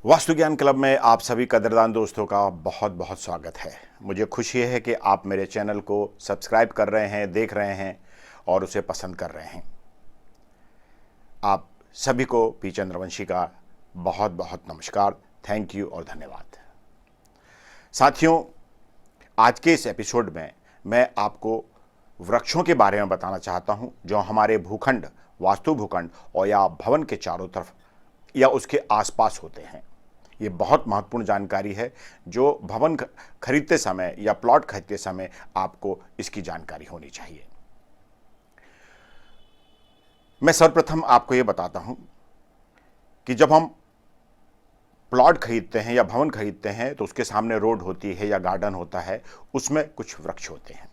वास्तु ज्ञान क्लब में आप सभी कदरदान दोस्तों का बहुत बहुत स्वागत है। मुझे खुशी है कि आप मेरे चैनल को सब्सक्राइब कर रहे हैं, देख रहे हैं और उसे पसंद कर रहे हैं। आप सभी को पी चंद्रवंशी का बहुत बहुत नमस्कार, थैंक यू और धन्यवाद। साथियों, आज के इस एपिसोड में मैं आपको वृक्षों के बारे में बताना चाहता हूं जो हमारे भूखंड, वास्तु भूखंड और या भवन के चारों तरफ या उसके आसपास होते हैं। ये बहुत महत्वपूर्ण जानकारी है जो भवन खरीदते समय या प्लॉट खरीदते समय आपको इसकी जानकारी होनी चाहिए। मैं सर्वप्रथम आपको ये बताता हूं कि जब हम प्लॉट खरीदते हैं या भवन खरीदते हैं तो उसके सामने रोड होती है या गार्डन होता है, उसमें कुछ वृक्ष होते हैं।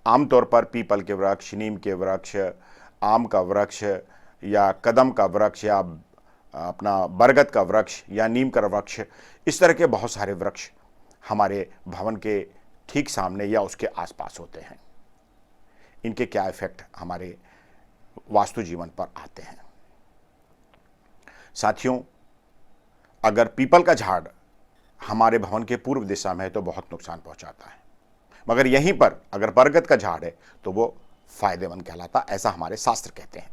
आमतौर पर पीपल के वृक्ष, नीम के वृक्ष, आम का वृक्ष या कदम का वृक्ष या अपना बरगद का वृक्ष या नीम का वृक्ष, इस तरह के बहुत सारे वृक्ष हमारे भवन के ठीक सामने या उसके आसपास होते हैं। इनके क्या इफेक्ट हमारे वास्तु जीवन पर आते हैं। साथियों, अगर पीपल का झाड़ हमारे भवन के पूर्व दिशा में है तो बहुत नुकसान पहुंचाता है, मगर यहीं पर अगर बरगद का झाड़ है तो वो फायदेमंद कहलाता, ऐसा हमारे शास्त्र कहते हैं।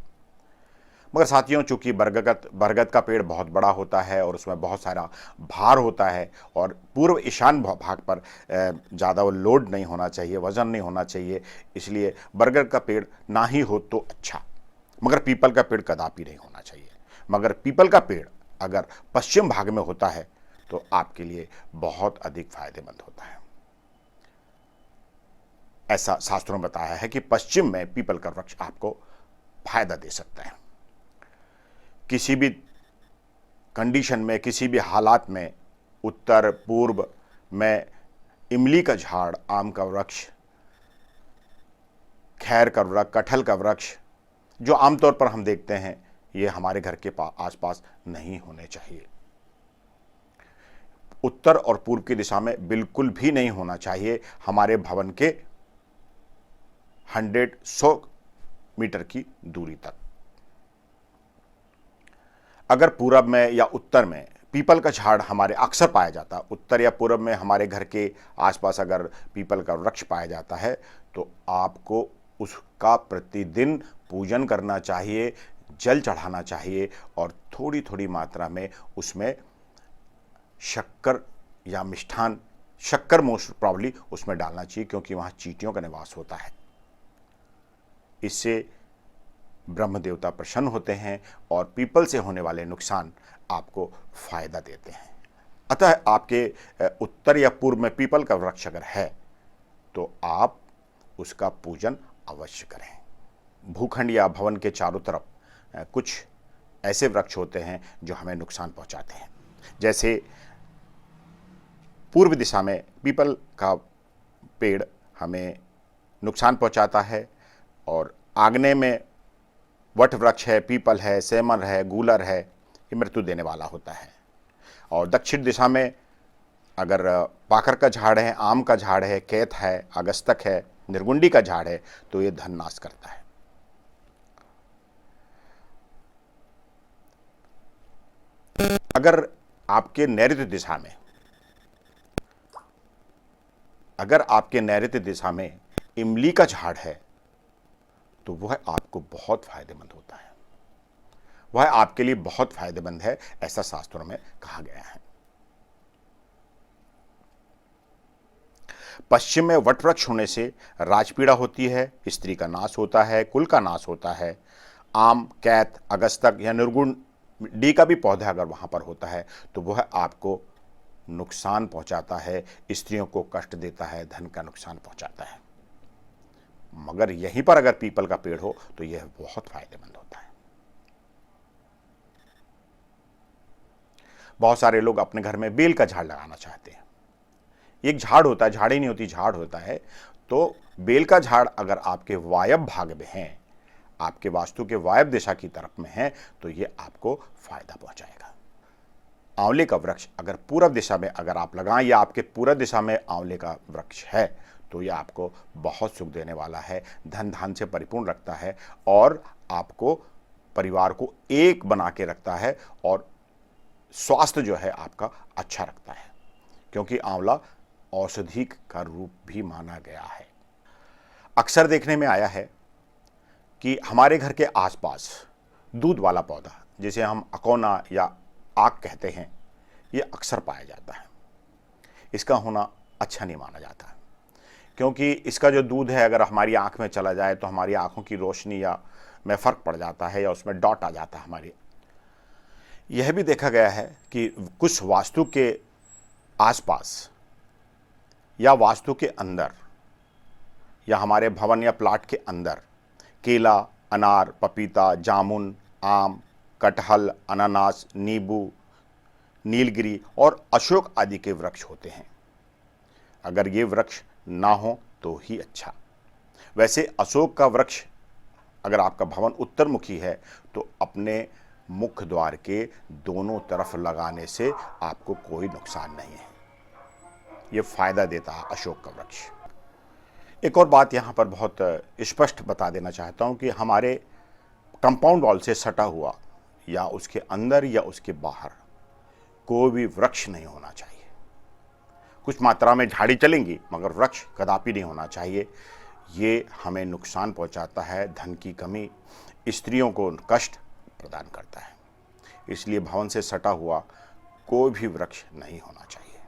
मगर साथियों, चूंकि बरगद का पेड़ बहुत बड़ा होता है और उसमें बहुत सारा भार होता है और पूर्व ईशान भाग पर ज़्यादा वो लोड नहीं होना चाहिए, वजन नहीं होना चाहिए, इसलिए बरगद का पेड़ ना ही हो तो अच्छा, मगर पीपल का पेड़ कदापि नहीं होना चाहिए। मगर पीपल का पेड़ अगर पश्चिम भाग में होता है तो आपके लिए बहुत अधिक फायदेमंद होता है। ऐसा शास्त्रों में बताया है कि पश्चिम में पीपल का वृक्ष आपको फायदा दे सकता है। किसी भी कंडीशन में, किसी भी हालात में उत्तर पूर्व में इमली का झाड़, आम का वृक्ष, खैर का वृक्ष, कटहल का वृक्ष जो आमतौर पर हम देखते हैं, ये हमारे घर के आसपास नहीं होने चाहिए। उत्तर और पूर्व की दिशा में बिल्कुल भी नहीं होना चाहिए। हमारे भवन के 100 मीटर की दूरी तक। अगर पूरब में या उत्तर में पीपल का झाड़ हमारे अक्सर पाया जाता, उत्तर या पूरब में हमारे घर के आसपास अगर पीपल का वृक्ष पाया जाता है तो आपको उसका प्रतिदिन पूजन करना चाहिए, जल चढ़ाना चाहिए और थोड़ी थोड़ी मात्रा में उसमें शक्कर या मिष्ठान, शक्कर मोस्ट प्रॉब्ली उसमें डालना चाहिए, क्योंकि वहाँ चींटियों का निवास होता है। इससे ब्रह्म देवता प्रसन्न होते हैं और पीपल से होने वाले नुकसान आपको फायदा देते हैं। अतः आपके उत्तर या पूर्व में पीपल का वृक्ष अगर है तो आप उसका पूजन अवश्य करें। भूखंड या भवन के चारों तरफ कुछ ऐसे वृक्ष होते हैं जो हमें नुकसान पहुंचाते हैं। जैसे पूर्व दिशा में पीपल का पेड़ हमें नुकसान पहुंचाता है और आग्नेय में वट वृक्ष है, पीपल है, सेमर है, गूलर है, ये मृत्यु देने वाला होता है। और दक्षिण दिशा में अगर पाकर का झाड़ है, आम का झाड़ है, कैथ है, अगस्तक है, निर्गुंडी का झाड़ है तो ये धन नाश करता है। अगर आपके नैऋत्य दिशा में इमली का झाड़ है तो वह आपको बहुत फायदेमंद होता है, वह आपके लिए बहुत फायदेमंद है, ऐसा शास्त्रों में कहा गया है। पश्चिम में वट वृक्ष होने से राजपीड़ा होती है, स्त्री का नाश होता है, कुल का नाश होता है। आम, कैथ, अगस्तक या निर्गुण डी का भी पौधा अगर वहां पर होता है तो वह आपको नुकसान पहुंचाता है, स्त्रियों को कष्ट देता है, धन का नुकसान पहुंचाता है। मगर यहीं पर अगर पीपल का पेड़ हो तो यह बहुत फायदेमंद होता है। बहुत सारे लोग अपने घर में बेल का झाड़ लगाना चाहते हैं। एक झाड़ होता है, झाड़ी नहीं होती, झाड़ होता है। तो बेल का झाड़ अगर आपके वायव्य भाग में है, आपके वास्तु के वायव्य दिशा की तरफ में है तो यह आपको फायदा पहुंचाएगा। आंवले का वृक्ष अगर पूर्व दिशा में अगर आप लगाएं या आपके पूर्व दिशा में आंवले का वृक्ष है तो यह आपको बहुत सुख देने वाला है, धन धान से परिपूर्ण रखता है और आपको परिवार को एक बना के रखता है और स्वास्थ्य जो है आपका अच्छा रखता है, क्योंकि आंवला औषधि का रूप भी माना गया है। अक्सर देखने में आया है कि हमारे घर के आसपास दूध वाला पौधा, जिसे हम अकोना या आक कहते हैं, ये अक्सर पाया जाता है। इसका होना अच्छा नहीं माना जाता, क्योंकि इसका जो दूध है अगर हमारी आंख में चला जाए तो हमारी आंखों की रोशनी या में फ़र्क पड़ जाता है या उसमें डॉट आ जाता है हमारी। यह भी देखा गया है कि कुछ वास्तु के आसपास या वास्तु के अंदर या हमारे भवन या प्लाट के अंदर केला, अनार, पपीता, जामुन, आम, कटहल, अनानास, नींबू, नीलगिरी और अशोक आदि के वृक्ष होते हैं। अगर ये वृक्ष ना हो तो ही अच्छा। वैसे अशोक का वृक्ष अगर आपका भवन उत्तरमुखी है तो अपने मुख्य द्वार के दोनों तरफ लगाने से आपको कोई नुकसान नहीं है, ये फायदा देता है अशोक का वृक्ष। एक और बात यहाँ पर बहुत स्पष्ट बता देना चाहता हूँ कि हमारे कंपाउंड वॉल से सटा हुआ या उसके अंदर या उसके बाहर कोई भी वृक्ष नहीं होना चाहिए। कुछ मात्रा में झाड़ी चलेंगी मगर वृक्ष कदापि नहीं होना चाहिए। ये हमें नुकसान पहुंचाता है, धन की कमी, स्त्रियों को कष्ट प्रदान करता है। इसलिए भवन से सटा हुआ कोई भी वृक्ष नहीं होना चाहिए।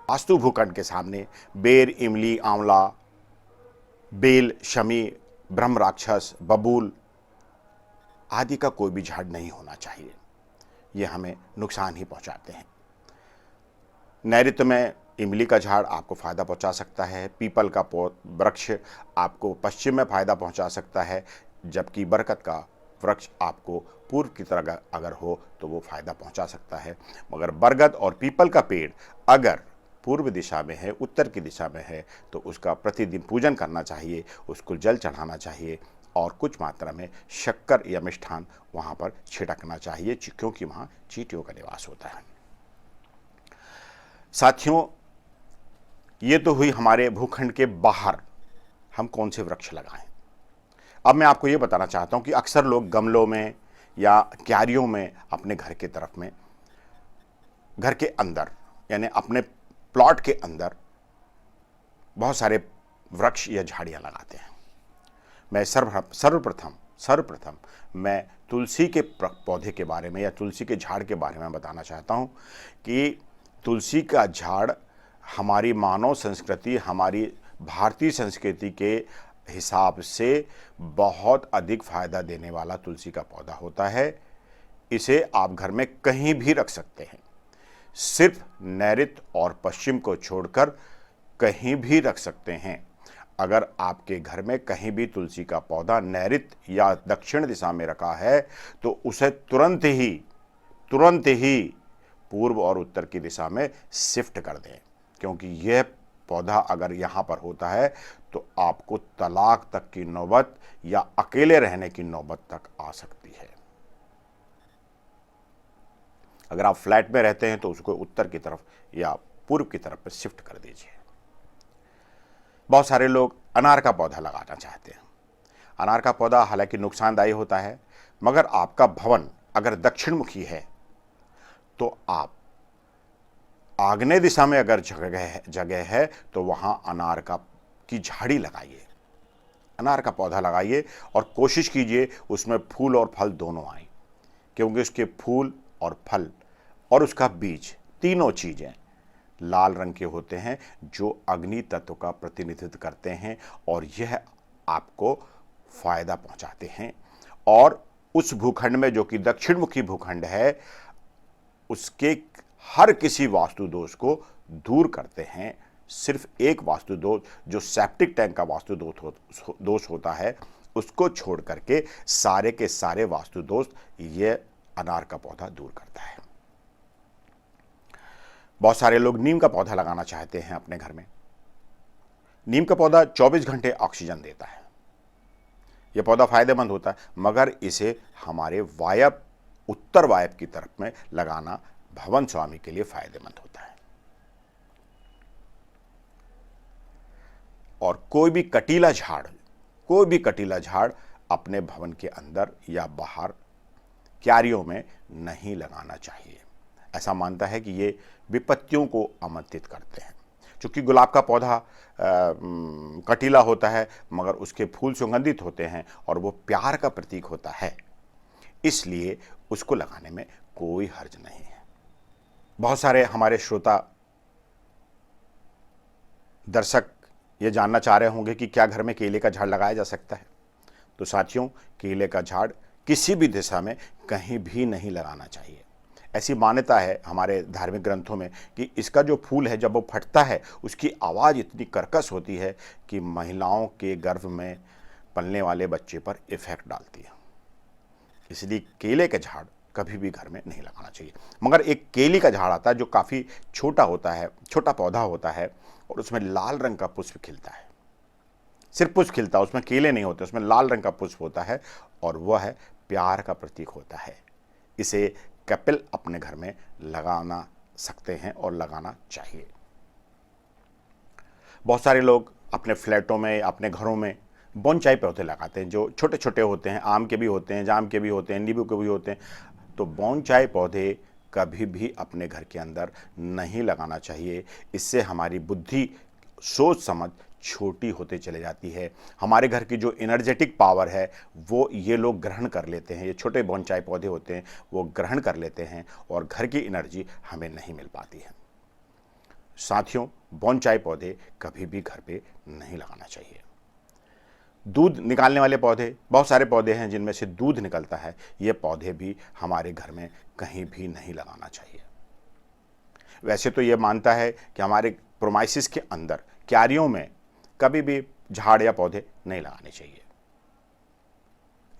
वास्तु भूखंड के सामने बेर, इमली, आंवला, बेल, शमी, ब्रह्म राक्षस, बबूल आदि का कोई भी झाड़ नहीं होना चाहिए। ये हमें नुकसान ही पहुंचाते हैं। नैऋत्य में इमली का झाड़ आपको फायदा पहुंचा सकता है, पीपल का वृक्ष आपको पश्चिम में फायदा पहुंचा सकता है, जबकि बरगद का वृक्ष आपको पूर्व की तरफ अगर हो तो वो फायदा पहुंचा सकता है। मगर बरगद और पीपल का पेड़ अगर पूर्व दिशा में है, उत्तर की दिशा में है, तो उसका प्रतिदिन पूजन करना चाहिए, उसको जल चढ़ाना चाहिए और कुछ मात्रा में शक्कर या मिष्ठान वहाँ पर छिड़कना चाहिए, क्योंकि वहाँ चींटियों का निवास होता है। साथियों, ये तो हुई हमारे भूखंड के बाहर हम कौन से वृक्ष लगाएं। अब मैं आपको ये बताना चाहता हूँ कि अक्सर लोग गमलों में या क्यारियों में अपने घर के तरफ में, घर के अंदर यानी अपने प्लॉट के अंदर बहुत सारे वृक्ष या झाड़ियाँ लगाते हैं। मैं सर्वप्रथम मैं तुलसी के पौधे के बारे में या तुलसी के झाड़ के बारे में बताना चाहता हूँ कि तुलसी का झाड़ हमारी मानव संस्कृति, हमारी भारतीय संस्कृति के हिसाब से बहुत अधिक फायदा देने वाला तुलसी का पौधा होता है। इसे आप घर में कहीं भी रख सकते हैं, सिर्फ नैऋत्य और पश्चिम को छोड़कर कहीं भी रख सकते हैं। अगर आपके घर में कहीं भी तुलसी का पौधा नैऋत्य या दक्षिण दिशा में रखा है तो उसे तुरंत ही पूर्व और उत्तर की दिशा में शिफ्ट कर दें, क्योंकि यह पौधा अगर यहाँ पर होता है तो आपको तलाक तक की नौबत या अकेले रहने की नौबत तक आ सकती है। अगर आप फ्लैट में रहते हैं तो उसको उत्तर की तरफ या पूर्व की तरफ पर शिफ्ट कर दीजिए। बहुत सारे लोग अनार का पौधा लगाना चाहते हैं। अनार का पौधा हालांकि नुकसानदायी होता है, मगर आपका भवन अगर दक्षिणमुखी है तो आप आग्नेय दिशा में अगर जगह है तो वहां अनार की झाड़ी लगाइए, अनार का पौधा लगाइए और कोशिश कीजिए उसमें फूल और फल दोनों आए, क्योंकि उसके फूल और फल और उसका बीज तीनों चीजें लाल रंग के होते हैं जो अग्नि तत्व का प्रतिनिधित्व करते हैं और यह आपको फायदा पहुंचाते हैं। और उस भूखंड में जो कि दक्षिणमुखी भूखंड है उसके हर किसी वास्तु दोष को दूर करते हैं। सिर्फ एक वास्तु दोष जो सेप्टिक टैंक का वास्तु दोष होता है उसको छोड़ करके सारे के सारे वास्तु दोष ये अनार का पौधा दूर करता है। बहुत सारे लोग नीम का पौधा लगाना चाहते हैं अपने घर में। नीम का पौधा 24 घंटे ऑक्सीजन देता है। यह पौधा फायदेमंद होता है, मगर इसे हमारे उत्तर वायव्य की तरफ में लगाना भवन स्वामी के लिए फायदेमंद होता है। और कोई भी कटीला झाड़ अपने भवन के अंदर या बाहर क्यारियों में नहीं लगाना चाहिए। ऐसा मानता है कि ये विपत्तियों को आमंत्रित करते हैं। चूँकि गुलाब का पौधा कटीला होता है मगर उसके फूल सुगंधित होते हैं और वो प्यार का प्रतीक होता है, इसलिए उसको लगाने में कोई हर्ज नहीं है। बहुत सारे हमारे श्रोता दर्शक ये जानना चाह रहे होंगे कि क्या घर में केले का झाड़ लगाया जा सकता है। तो साथियों, केले का झाड़ किसी भी दिशा में कहीं भी नहीं लगाना चाहिए। ऐसी मान्यता है हमारे धार्मिक ग्रंथों में कि इसका जो फूल है जब वो फटता है उसकी आवाज़ इतनी कर्कश होती है कि महिलाओं के गर्भ में पलने वाले बच्चे पर इफेक्ट डालती है। इसलिए केले के झाड़ कभी भी घर में नहीं लगाना चाहिए। मगर एक केले का झाड़ आता है जो काफ़ी छोटा होता है, छोटा पौधा होता है और उसमें लाल रंग का पुष्प खिलता है। सिर्फ पुष्प खिलता है, उसमें केले नहीं होते, उसमें लाल रंग का पुष्प होता है और वह है प्यार का प्रतीक होता है। इसे कपिल अपने घर में लगाना सकते हैं और लगाना चाहिए। बहुत सारे लोग अपने फ्लैटों में, अपने घरों में बोनसाई पौधे लगाते हैं जो छोटे छोटे होते हैं। आम के भी होते हैं, जाम के भी होते हैं, नींबू के भी होते हैं। तो बोनसाई पौधे कभी भी अपने घर के अंदर नहीं लगाना चाहिए। इससे हमारी बुद्धि, सोच समझ छोटी होते चले जाती है। हमारे घर की जो एनर्जेटिक पावर है वो ये लोग ग्रहण कर लेते हैं। ये छोटे बोनसाई पौधे होते हैं, वो ग्रहण कर लेते हैं और घर की एनर्जी हमें नहीं मिल पाती है। साथियों, बोनसाई पौधे कभी भी घर पे नहीं लगाना चाहिए। दूध निकालने वाले पौधे, बहुत सारे पौधे हैं जिनमें से दूध निकलता है, ये पौधे भी हमारे घर में कहीं भी नहीं लगाना चाहिए। वैसे तो ये मानता है कि हमारे प्रोमाइसिस के अंदर, क्यारियों में कभी भी झाड़ या पौधे नहीं लगाने चाहिए।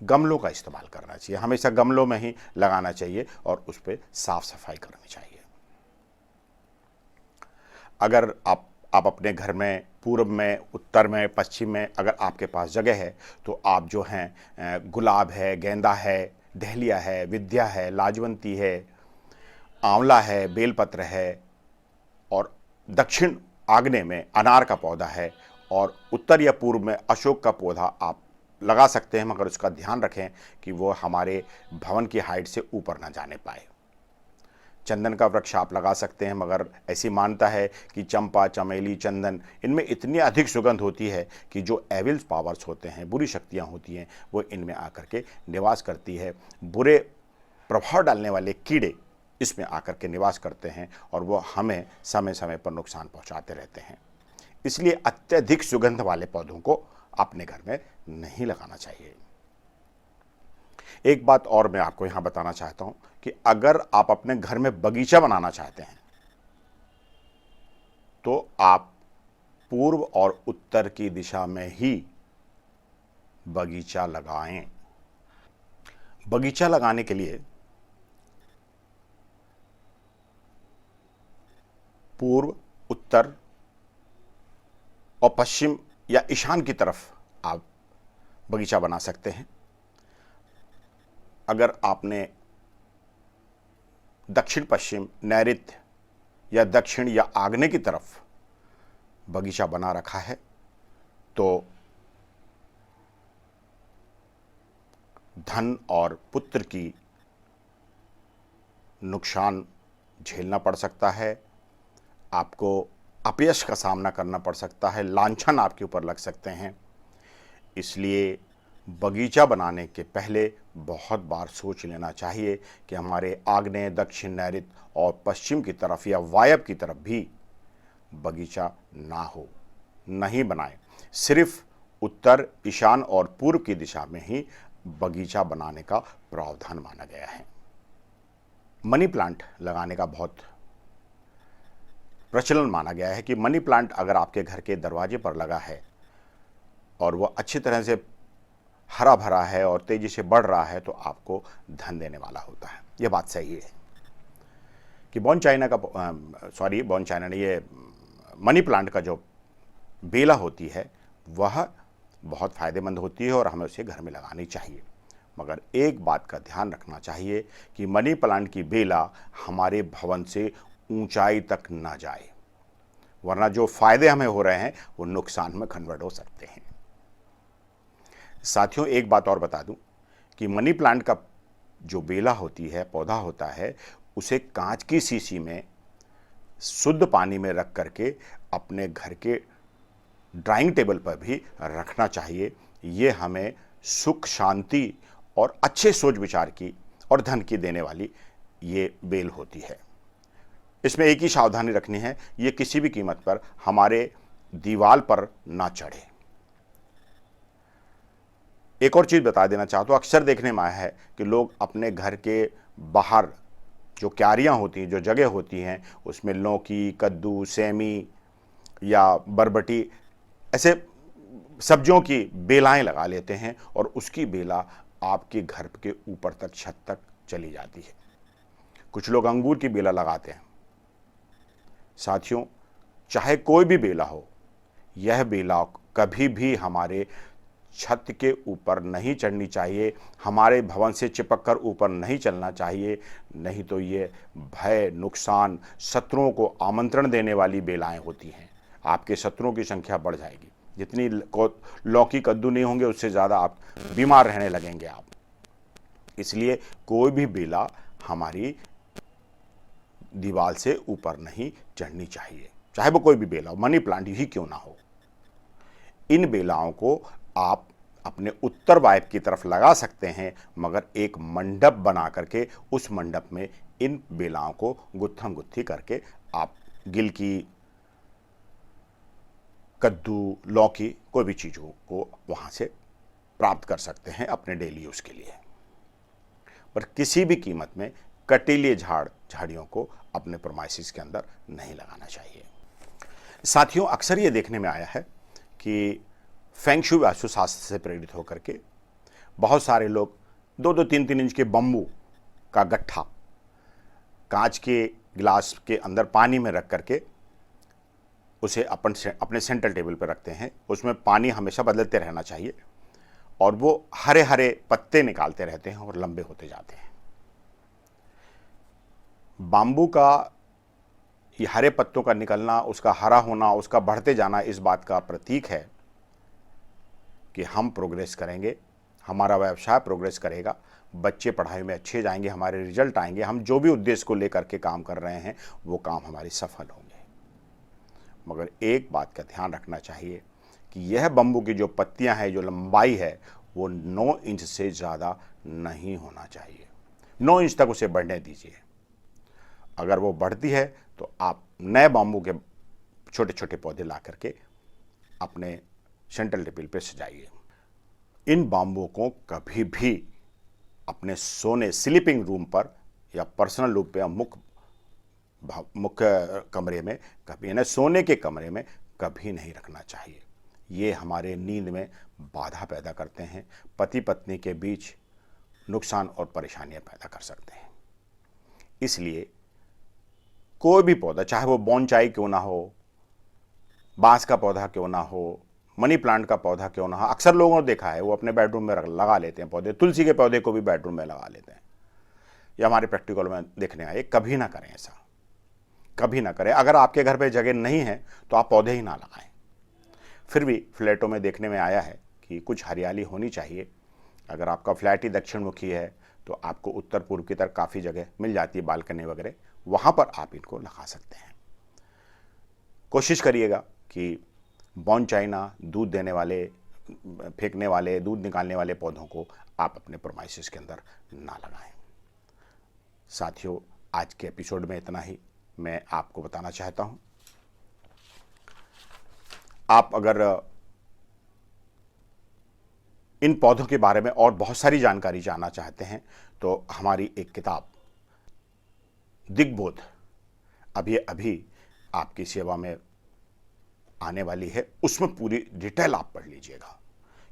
गमलों का इस्तेमाल करना चाहिए, हमेशा गमलों में ही लगाना चाहिए और उस पर साफ सफाई करनी चाहिए। अगर आप अपने घर में पूर्व में, उत्तर में, पश्चिम में अगर आपके पास जगह है तो आप जो हैं गुलाब है, गेंदा है, डहलिया है, विद्या है, लाजवंती है, आंवला है, बेलपत्र है और दक्षिण आग्नेय में अनार का पौधा है और उत्तर या पूर्व में अशोक का पौधा आप लगा सकते हैं। मगर उसका ध्यान रखें कि वो हमारे भवन की हाइट से ऊपर ना जाने पाए। चंदन का वृक्ष आप लगा सकते हैं, मगर ऐसी मान्यता है कि चंपा, चमेली, चंदन, इनमें इतनी अधिक सुगंध होती है कि जो एविल्स पावर्स होते हैं, बुरी शक्तियां होती हैं, वो इनमें आकर के निवास करती है। बुरे प्रभाव डालने वाले कीड़े इसमें आकर के निवास करते हैं और वो हमें समय समय पर नुकसान पहुंचाते रहते हैं। इसलिए अत्यधिक सुगंध वाले पौधों को अपने घर में नहीं लगाना चाहिए। एक बात और मैं आपको यहां बताना चाहता हूं कि अगर आप अपने घर में बगीचा बनाना चाहते हैं तो आप पूर्व और उत्तर की दिशा में ही बगीचा लगाएं। बगीचा लगाने के लिए पूर्व, उत्तर और पश्चिम या ईशान की तरफ आप बगीचा बना सकते हैं। अगर आपने दक्षिण पश्चिम, नैऋत्य या दक्षिण या आग्नेय की तरफ बगीचा बना रखा है तो धन और पुत्र की नुकसान झेलना पड़ सकता है, आपको अपयश का सामना करना पड़ सकता है, लांछन आपके ऊपर लग सकते हैं। इसलिए बगीचा बनाने के पहले बहुत बार सोच लेना चाहिए कि हमारे आग्नेय, दक्षिण, नैऋत्य और पश्चिम की तरफ या वायव्य की तरफ भी बगीचा ना हो, नहीं बनाएं। सिर्फ उत्तर, ईशान और पूर्व की दिशा में ही बगीचा बनाने का प्रावधान माना गया है। मनी प्लांट लगाने का बहुत प्रचलन माना गया है कि मनी प्लांट अगर आपके घर के दरवाजे पर लगा है और वह अच्छी तरह से हरा भरा है और तेजी से बढ़ रहा है तो आपको धन देने वाला होता है। यह बात सही है कि ये मनी प्लांट का जो बेला होती है वह बहुत फ़ायदेमंद होती है और हमें उसे घर में लगानी चाहिए। मगर एक बात का ध्यान रखना चाहिए कि मनी प्लांट की बेला हमारे भवन से ऊंचाई तक ना जाए, वरना जो फायदे हमें हो रहे हैं वो नुकसान में कन्वर्ट हो सकते हैं। साथियों, एक बात और बता दूं कि मनी प्लांट का जो बेला होती है, पौधा होता है, उसे कांच की शीशी में शुद्ध पानी में रख करके अपने घर के ड्राइंग टेबल पर भी रखना चाहिए। ये हमें सुख, शांति और अच्छे सोच विचार की और धन की देने वाली ये बेल होती है। इसमें एक ही सावधानी रखनी है, ये किसी भी कीमत पर हमारे दीवार पर ना चढ़े। एक और चीज़ बता देना चाहता हूँ, अक्सर देखने में आया है कि लोग अपने घर के बाहर जो क्यारियाँ होती हैं, जो जगह होती हैं, उसमें लौकी, कद्दू, सेमी या बरबटी ऐसे सब्जियों की बेलाएं लगा लेते हैं और उसकी बेला आपके घर के ऊपर तक, छत तक चली जाती है। कुछ लोग अंगूर की बेला लगाते हैं। साथियों, चाहे कोई भी बेला हो, यह बेला कभी भी हमारे छत के ऊपर नहीं चढ़नी चाहिए, हमारे भवन से चिपक कर ऊपर नहीं चलना चाहिए, नहीं तो ये भय, नुकसान, शत्रुओं को आमंत्रण देने वाली बेलाएं होती हैं। आपके शत्रुओं की संख्या बढ़ जाएगी। जितनी लौकी, कद्दू नहीं होंगे, उससे ज़्यादा आप बीमार रहने लगेंगे आप। इसलिए कोई भी बेला हमारी दीवार से ऊपर नहीं चढ़नी चाहिए, चाहे वो कोई भी बेला हो, मनी प्लांट ही क्यों ना हो। इन बेलाओं को आप अपने उत्तर वायु की तरफ लगा सकते हैं, मगर एक मंडप बना करके उस मंडप में इन बेलाओं को गुत्थम गुत्थी करके आप गिलकी, कद्दू, लौकी, कोई भी चीज़ों को वहाँ से प्राप्त कर सकते हैं अपने डेली यूज़ के लिए। पर किसी भी कीमत में कटीले झाड़ियों को अपने प्रोमाइसिस के अंदर नहीं लगाना चाहिए। साथियों, अक्सर ये देखने में आया है कि फेंग शुई वास्तुशास्त्र से प्रेरित होकर के बहुत सारे लोग 2-2, 3-3 इंच के बम्बू का गट्ठा कांच के गिलास के अंदर पानी में रख करके उसे अपने सेंट्रल टेबल पर रखते हैं। उसमें पानी हमेशा बदलते रहना चाहिए और वो हरे हरे पत्ते निकालते रहते हैं और लंबे होते जाते हैं। बाम्बू का ये हरे पत्तों का निकलना, उसका हरा होना, उसका बढ़ते जाना इस बात का प्रतीक है कि हम प्रोग्रेस करेंगे, हमारा व्यवसाय प्रोग्रेस करेगा, बच्चे पढ़ाई में अच्छे जाएंगे, हमारे रिजल्ट आएंगे, हम जो भी उद्देश्य को लेकर के काम कर रहे हैं वो काम हमारी सफल होंगे। मगर एक बात का ध्यान रखना चाहिए कि यह बम्बू की जो पत्तियां हैं, जो लंबाई है, वो 9 इंच से ज़्यादा नहीं होना चाहिए। 9 इंच तक उसे बढ़ने दीजिए। अगर वो बढ़ती है तो आप नए बाम्बू के छोटे छोटे पौधे ला करके अपने सेंट्रल टेबल पे सजाइए। इन बाम्बू को कभी भी अपने सोने स्लीपिंग रूम पर या पर्सनल रूप पे या मुख्य कमरे में कभी, यानी सोने के कमरे में कभी नहीं रखना चाहिए। ये हमारे नींद में बाधा पैदा करते हैं, पति पत्नी के बीच नुकसान और परेशानियां पैदा कर सकते हैं। इसलिए कोई भी पौधा, चाहे वो बोनसाई क्यों ना हो, बांस का पौधा क्यों ना हो, मनी प्लांट का पौधा क्यों ना हो, अक्सर लोगों ने देखा है वो अपने बेडरूम में लगा लेते हैं पौधे। तुलसी के पौधे को भी बेडरूम में लगा लेते हैं। ये हमारे प्रैक्टिकल में देखने आए। कभी ना करें ऐसा, कभी ना करें। अगर आपके घर पे जगह नहीं है तो आप पौधे ही ना लगाएं। फिर भी फ्लैटों में देखने में आया है कि कुछ हरियाली होनी चाहिए। अगर आपका फ्लैट ही दक्षिण मुखी है तो आपको उत्तर पूर्व की तरफ काफ़ी जगह मिल जाती है, बालकनी वगैरह, वहाँ पर आप इनको लगा सकते हैं। कोशिश करिएगा कि बोनचाइना, दूध देने वाले, फेंकने वाले, दूध निकालने वाले पौधों को आप अपने प्रोमाइसिस के अंदर ना लगाएं। साथियों, आज के एपिसोड में इतना ही मैं आपको बताना चाहता हूं। आप अगर इन पौधों के बारे में और बहुत सारी जानकारी जानना चाहते हैं तो हमारी एक किताब दिग्बोध अभी आपकी सेवा में आने वाली है। उसमें पूरी डिटेल आप पढ़ लीजिएगा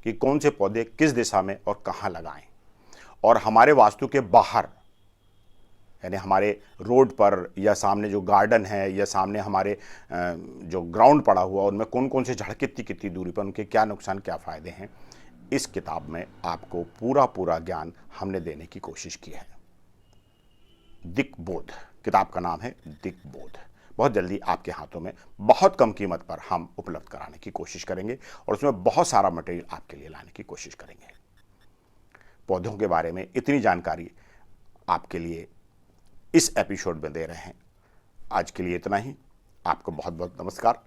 कि कौन से पौधे किस दिशा में और कहाँ लगाएं, और हमारे वास्तु के बाहर, यानी हमारे रोड पर या सामने जो गार्डन है या सामने हमारे जो ग्राउंड पड़ा हुआ, उनमें कौन कौन से झाड़ कितनी कितनी दूरी पर, उनके क्या नुकसान, क्या फ़ायदे हैं, इस किताब में आपको पूरा ज्ञान हमने देने की कोशिश की है। दिग्बोध किताब का नाम है, दिग्बोध। बहुत जल्दी आपके हाथों में बहुत कम कीमत पर हम उपलब्ध कराने की कोशिश करेंगे और उसमें बहुत सारा मटेरियल आपके लिए लाने की कोशिश करेंगे। पौधों के बारे में इतनी जानकारी आपके लिए इस एपिसोड में दे रहे हैं। आज के लिए इतना ही। आपको बहुत बहुत नमस्कार।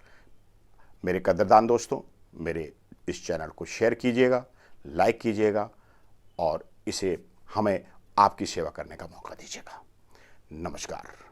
मेरे कदरदान दोस्तों, मेरे इस चैनल को शेयर कीजिएगा, लाइक कीजिएगा और इसे हमें आपकी सेवा करने का मौका दीजिएगा। नमस्कार।